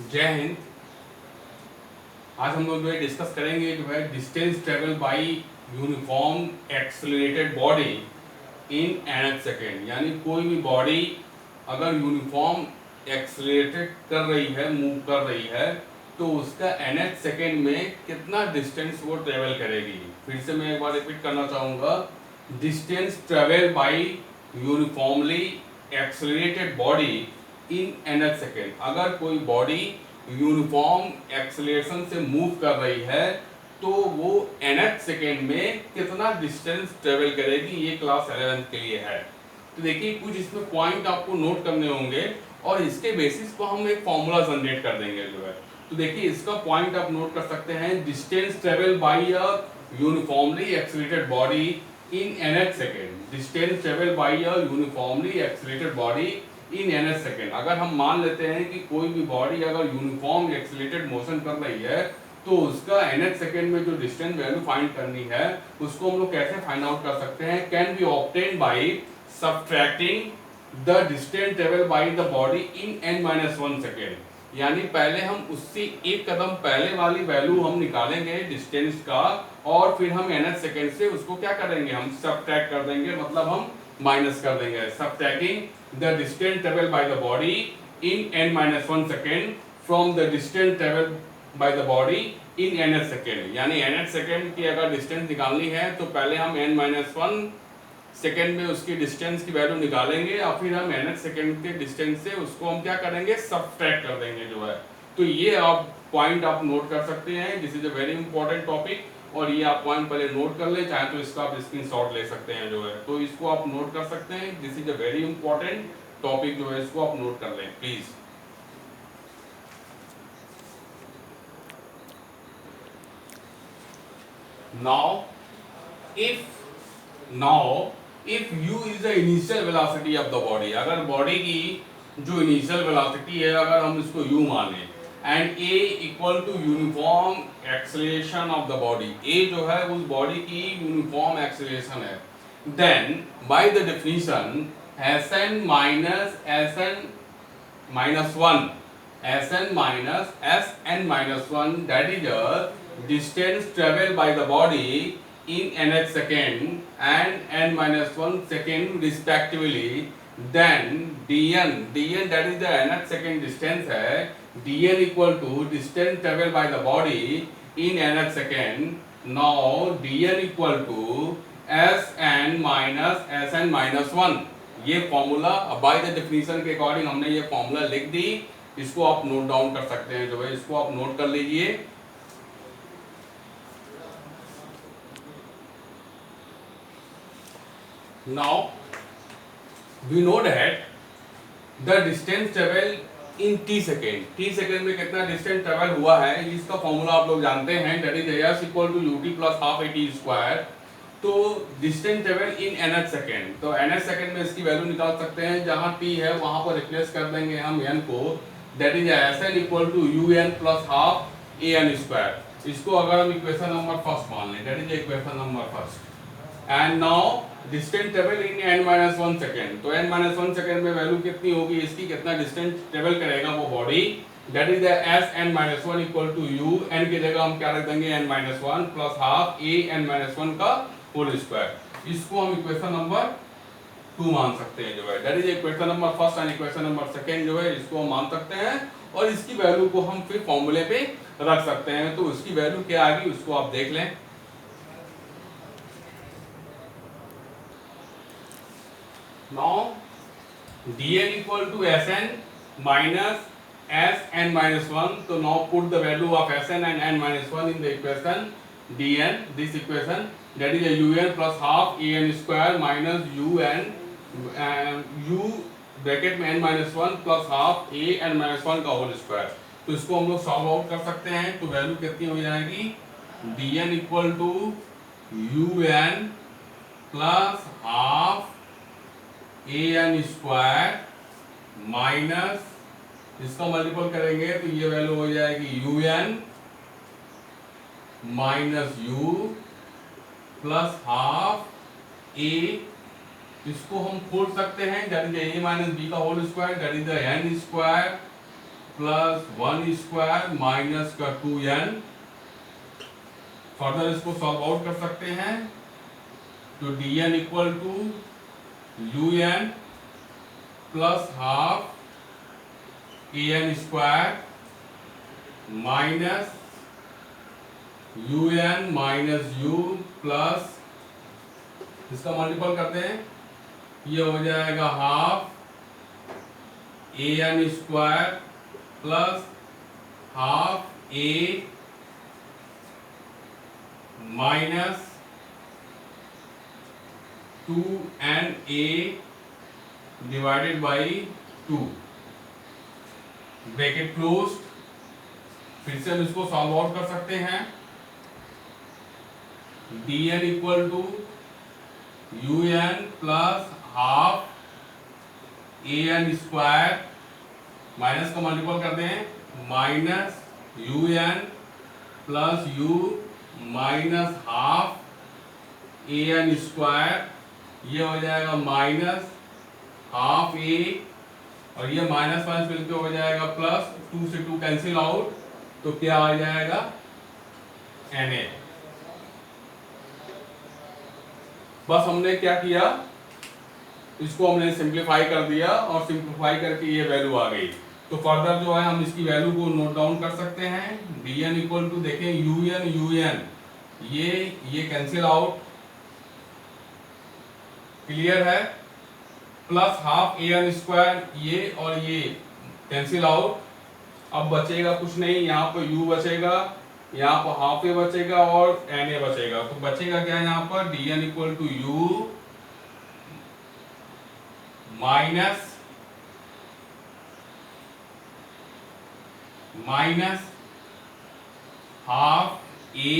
जय हिंद। आज हम लोग जो है डिस्कस करेंगे जो है distance travel by uniform accelerated body in nth second. यानी कोई भी बॉडी अगर यूनिफॉर्म एक्सेलरेटेड कर रही है, मूव कर रही है, तो उसका nth सेकेंड में कितना डिस्टेंस वो ट्रेवल करेगी। फिर से मैं एक बार रिपीट करना चाहूँगा, distance travel by uniformly accelerated body in nth second. अगर कोई बॉडी यूनिफॉर्म एक्सेलरेशन से मूव कर रही है तो वो nth सेकेंड में कितना डिस्टेंस ट्रेवल करेगी, ये क्लास 11th के लिए है। तो देखिए कुछ इसमें पॉइंट आपको नोट करने होंगे और इसके बेसिस पर हम एक फॉर्मूला जनरेट कर देंगे जो है। तो देखिए इसका पॉइंट आप नोट कर सकते हैं, distance travel by a uniformly accelerated body in nth second. Distance travel by a uniformly accelerated body in nth second. अगर हम मान लेते हैं कि कोई भी बॉडी अगर यूनिफॉर्म एक्सेलरेटेड मोशन कर रही है तो उसका nth सेकेंड में जो डिस्टेंस वैल्यू फाइंड करनी है उसको हम लोग कैसे फाइंड आउट कर सकते हैं, can be obtain by subtracting the distance travel by the body in n-1 second. यानी पहले हम उससे एक कदम पहले वाली वैल्यू हम निकालेंगे डिस्टेंस का और फिर हम nth सेकेंड से उसको क्या करेंगे, हम सब्ट्रैक्ट कर देंगे, मतलब हम माइनस कर देंगे। Subtracting the distance travel by the body in n-1 second from the distance travel by the body in nth second. यानी nth सेकेंड की अगर डिस्टेंस निकालनी है तो पहले हम n-1 सेकेंड में उसकी डिस्टेंस की वैल्यू निकालेंगे और फिर हम nth सेकेंड के डिस्टेंस से उसको हम क्या करेंगे, सब्ट्रैक्ट कर देंगे जो है। तो ये आप पॉइंट आप नोट कर सकते हैं, this is a very important topic और ये आप पॉइंट पहले नोट कर ले, चाहे तो इसका आप स्क्रीनशॉट ले सकते हैं जो है। तो इसको आप नोट कर सकते हैं, this is a very important topic जो है, इसको आप नोट कर लें please. now if u is the initial velocity of the body, अगर बॉडी की जो इनिशियल वेलोसिटी है अगर हम इसको u माने and a equal to uniform acceleration of the body, a जो है उस बॉडी की यूनिफॉर्म एक्सेलरेशन है, then by the definition Sn minus Sn minus 1 Sn minus Sn minus 1 that is a distance traveled by the body in nth second and n-1 second respectively, then dn that is the nth second distance है, dn equal to distance traveled by the body in nth second. Now dn equal to Sn minus Sn minus 1, ये formula bye the definition के according हमने ये formula लिख दी, इसको आप note down कर सकते हैं जो है, इसको आप नोट कर लीजिए। Now we know that the distance travel in t second, t second में कितना डिस्टेंस ट्रेवल हुआ है इसका फॉर्मूला आप लोग जानते हैं, that is s equal to ut plus half at square. तो distance travel in nth second, तो nth सेकेंड में इसकी वैल्यू निकाल सकते हैं, जहां t है वहां पर रिप्लेस कर देंगे हम n को, that is sn equal to un plus half an square. इसको अगर हम इक्वेशन नंबर फर्स्ट मान लें, that is equation number first. And now distance travel in n-1 second, तो n-1 सेकेंड में वैल्यू कितनी होगी इसकी, कितना डिस्टेंस ट्रेवल करेगा वो body, that is the Sn-1 equal to u, n की जगह हम क्या रख देंगे n-1 प्लस हाफ an-1 का होल स्क्वायर। इसको हम इक्वेशन नंबर 2 मान सकते हैं जो है, that is equation number first and equation number second जो है, इसको हम मान सकते हैं और इसकी वैल्यू को हम फिर फॉर्मूले पे रख सकते हैं। तो उसकी वैल्यू क्या आ गई उसको आप देख लें। Now dn equal to Sn minus Sn minus 1, so now put the value of Sn and n minus 1 in the equation dn, this equation, that is a un plus half an square minus un u bracket में n minus 1 plus half a n minus 1 का whole square. तो इसको हम लोग solve out कर सकते हैं, तो वैल्यू कितनी हो जाएगी, dn equal to un plus half an square minus इसका मल्टीपल करेंगे तो ये वैल्यू हो जाएगी un minus u plus half a, इसको हम खोल सकते हैं, that is a minus b का whole square, that is the n square plus 1 square minus का 2n। फर्दर इसको सॉल्व आउट कर सकते हैं तो dn equal to un plus half an square minus un minus u plus इसका multiple करते हैं, ये हो जाएगा half an square plus half a minus 2na divided by 2 bracket close. फिर से हम इसको सॉल्व आउट कर सकते हैं। dn equal to un plus half an square minus का मल्टीपल करते हैं minus un plus u minus half an square, ये हो जाएगा माइनस हाफ a और ये माइनस माइनस मिलकर हो जाएगा प्लस, 2 से 2 कैंसिल आउट तो क्या आ जाएगा na। बस हमने क्या किया, इसको हमने सिंप्लीफाई कर दिया और सिंप्लीफाई करके ये वैल्यू आ गई। तो फर्दर जो है हम इसकी वैल्यू को नोट डाउन कर सकते हैं। dn इक्वल टू देखें un ये कैंसिल आउट, क्लियर है, प्लस हाफ an स्क्वायर ये और ये कैंसिल आउट। अब बचेगा कुछ नहीं, यहाँ पर u बचेगा, यहाँ पर हाफ a बचेगा और na बचेगा। तो बचेगा क्या यहाँ पर, dn equal to u minus half a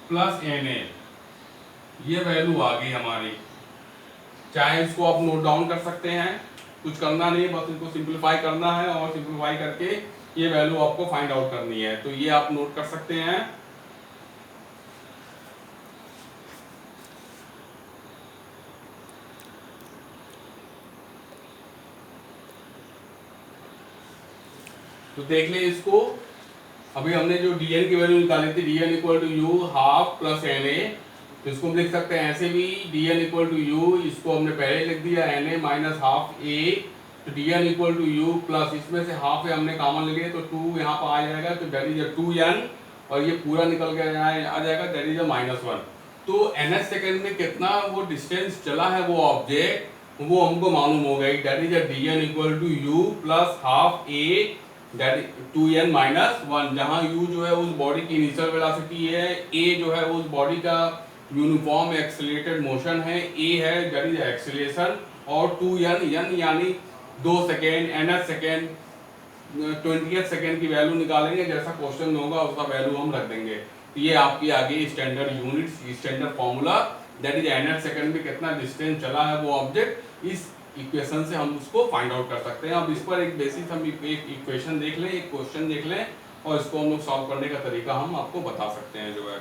plus na, ये वैल्यू आ गई हमारी। चाहे इसको आप नोट डाउन कर सकते हैं, कुछ करना नहीं, बस इसको सिंप्लीफाई करना है और सिंप्लीफाई करके ये वैल्यू आपको फाइंड आउट करनी है। तो ये आप नोट कर सकते हैं। तो देख लें इसको, अभी हमने जो dn की वैल्यू निकाली थी, dn equal to u half plus na, तो इसको हम लिख सकते हैं ऐसे भी, dn इक्वल टू u, इसको हमने पहले लिख दिया na माइनस हाफ a, तो dn equal to u plus इसमें से हाफ है हमने कॉमन ले लिए तो 2 यहाँ पर आ जाएगा, तो दैट इज 2n और ये पूरा निकल के आ जाएगा, दैट इज -1। तो nth सेकेंड में कितना वो डिस्टेंस चला है वो ऑब्जेक्ट, वो हमको मालूम हो गई, that is dn equal to u plus half a that 2n minus 1, जहाँ u जो है उस बॉडी की इनिशियल वेलोसिटी है, a जो है उस बॉडी का यूनिफॉर्म एक्सेलरेटेड मोशन है, a है दैट इज एक्सेलरेशन, और 2n n यानी 2 second, nth second, 20th second की वैल्यू निकालेंगे, जैसा क्वेश्चन होगा उसका वैल्यू हम रख देंगे। तो ये आपकी आगे standard units, standard formula, that is nth second में कितना डिस्टेंस चला है वो ऑब्जेक्ट, इस इक्वेशन से हम उसको फाइंड आउट कर सकते हैं। अब इस पर एक बेसिक हम एक इक्वेशन देख लें, एक क्वेश्चन देख लें और इसको हम लोग सॉल्व करने का तरीका हम आपको बता सकते हैं जो है।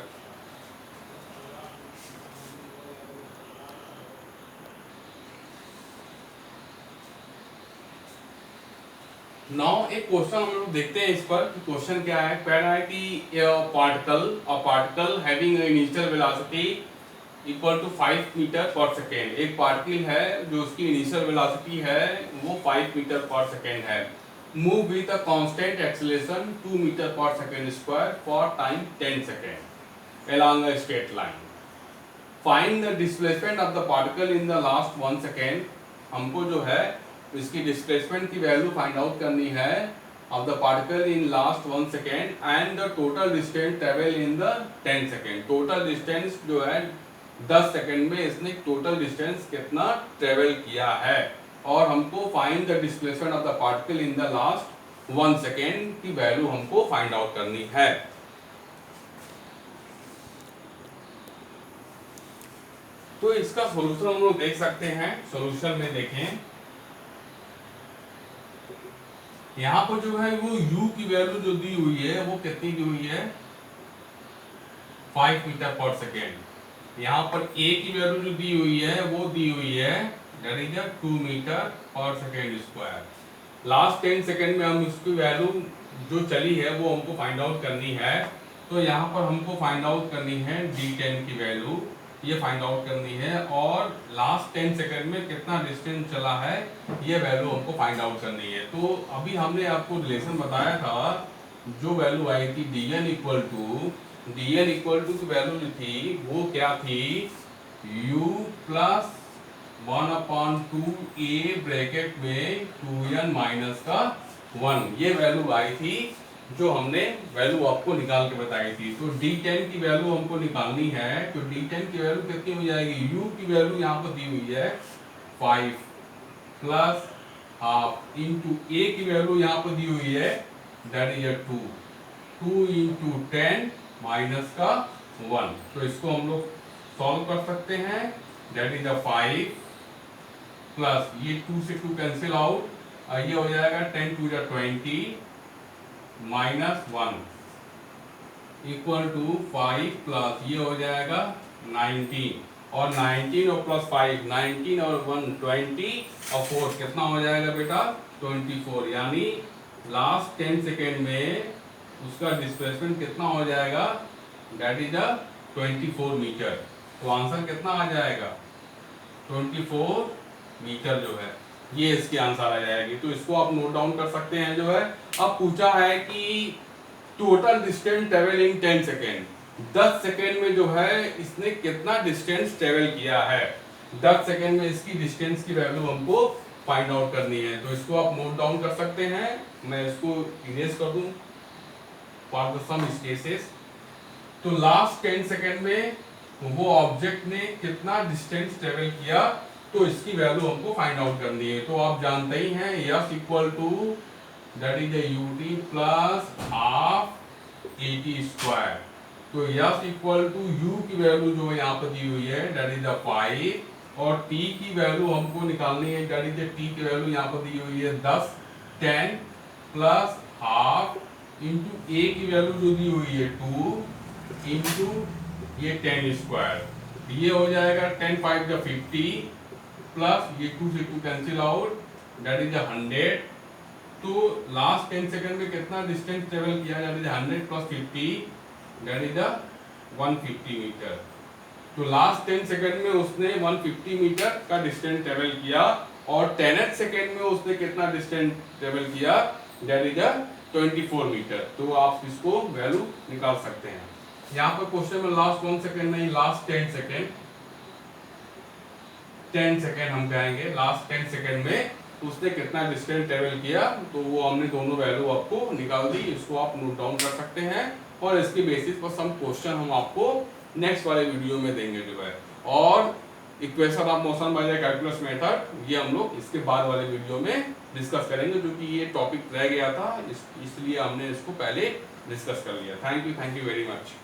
नाउ एक क्वेश्चन हम लोग देखते हैं इस पर, क्वेश्चन क्या है, कह रहा है कि particle having initial velocity equal to 5 metre पर सेकेंड, एक पार्टिकल है जो उसकी इनिशियल वेलोसिटी है वो 5 मीटर पर सेकेंड है, move with a constant acceleration 2 metre पर second square for time 10 second along a straight line, find the displacement of the particle in the last 1 second. हमको जो है इसकी डिस्प्लेसमेंट की वैल्यू फाइंड आउट करनी है of the particle in last 1 second and the total distance travel in the 10 second. Total distance जो है 10 second में इसने टोटल डिस्टेंस कितना ट्रेवल किया है, और हमको find the displacement of the particle in the last 1 second की वैल्यू हमको फाइंड आउट करनी है। तो इसका सॉल्यूशन हम लोग देख सकते हैं। सॉल्यूशन में देखें, यहाँ पर जो है वो u की वैल्यू जो दी हुई है वो कितनी दी हुई है, 5 मीटर पर सेकेंड। यहाँ पर a की वैल्यू जो दी हुई है वो दी हुई है दैट इज 2 मीटर पर सेकेंड स्क्वायर। लास्ट 10 सेकेंड में हम इसकी वैल्यू जो चली है वो हमको फाइंड आउट करनी है। तो यहाँ पर हमको फाइंड आउट करनी है D10 की वैल्यू, ये फाइंड आउट करनी है, और लास्ट 10 सेकेंड में कितना डिस्टेंस चला है ये वैल्यू हमको फाइंड आउट करनी है। तो अभी हमने आपको रिलेशन बताया था, जो वैल्यू आई थी DN इक्वल टू की वैल्यू जो थी वो क्या थी, U प्लस 1/2 A ब्रैकेट में 2n माइनस का 1, ये वैल्यू आई थी जो हमने वैल्यू आपको निकाल के बताई थी। तो D10 की वैल्यू हमको निकालनी है। तो D10 की वैल्यू कितनी हो जाएगी, U की वैल्यू यहाँ पर दी हुई है 5 प्लस हाफ इंटू A की वैल्यू यहाँ पर दी हुई है दैट इज 2 इंटू 10 माइनस का 1। तो इसको हम लोग सॉल्व कर सकते हैं, दैट इज 5 प्लस ये 2 से 2 कैंसिल आउट, ये हो जाएगा 10 to 20 minus 1 equal to 5 plus ये हो जाएगा 19, और 19 और प्लस 5 19 और 1 20 और 4 कितना हो जाएगा बेटा 24, यानी लास्ट 10 सेकेंड में उसका डिस्प्लेसमेंट कितना हो जाएगा, दैट इज 24 मीटर। तो आंसर कितना आ जाएगा 24 मीटर जो है ये इसकी आंसर आ जाएगी। तो इसको आप नोट डाउन कर सकते हैं जो है। अब पूछा है कि टोटल डिस्टेंस ट्रेवल इन 10 सेकेंड, 10 सेकेंड में जो है इसने कितना डिस्टेंस ट्रेवल किया है, 10 सेकेंड में इसकी डिस्टेंस की वैल्यू हमको फाइंड आउट करनी है। तो इसको आप नोट डाउन कर सकते हैं, मैं इसको इरेज कर दूं फॉर द सम केसेस। तो लास्ट 10 सेकेंड में वो ऑब्जेक्ट ने कितना डिस्टेंस ट्रेवल किया, तो इसकी वैल्यू हमको फाइंड आउट करनी है। तो आप जानते ही हैं S equal to that is UT plus half AT square. तो यस इक्वल टू U की वैल्यू जो है यहाँ पर दी हुई है दैट इज 5, और T की वैल्यू हमको निकालनी है, दैट इज T की वैल्यू यहाँ पर दी हुई है 10 10 प्लस हाफ इंटू A की वैल्यू जो दी हुई है 2 इंटू ये 10 स्क्वायर, ये हो जाएगा 10 5 50 प्लस ये 2 से 2 कैंसिल आउट दैट इज 100। तो लास्ट 10 सेकंड में कितना डिस्टेंस ट्रेवल किया, that is 100 plus 50 that is 150 metre. तो लास्ट 10 सेकंड में उसने 150 मीटर का डिस्टेंस ट्रेवल किया, और 10th सेकंड में उसने कितना डिस्टेंस ट्रेवल किया, दैट इज 24 मीटर। तो आप इसको वैल्यू निकाल सकते हैं। यहाँ पर क्वेश्चन में लास्ट 1 सेकंड नहीं, लास्ट 10 सेकंड, 10 सेकंड हम कहेंगे, लास्ट 10 सेकंड में उसने कितना डिस्टेंस ट्रेवल किया। तो वो हमने दोनों वैल्यू आपको निकाल दी, इसको आप नोट डाउन कर सकते हैं, और इसके बेसिस पर सम क्वेश्चन हम आपको नेक्स्ट वाले वीडियो में देंगे जो है। और equation of motion by the calculus method ये हम लोग इसके बाद वाले वीडियो में डिस्कस करेंगे, क्योंकि ये टॉपिक रह गया था इसलिए हमने इसको पहले डिस्कस कर लिया। Thank you very much.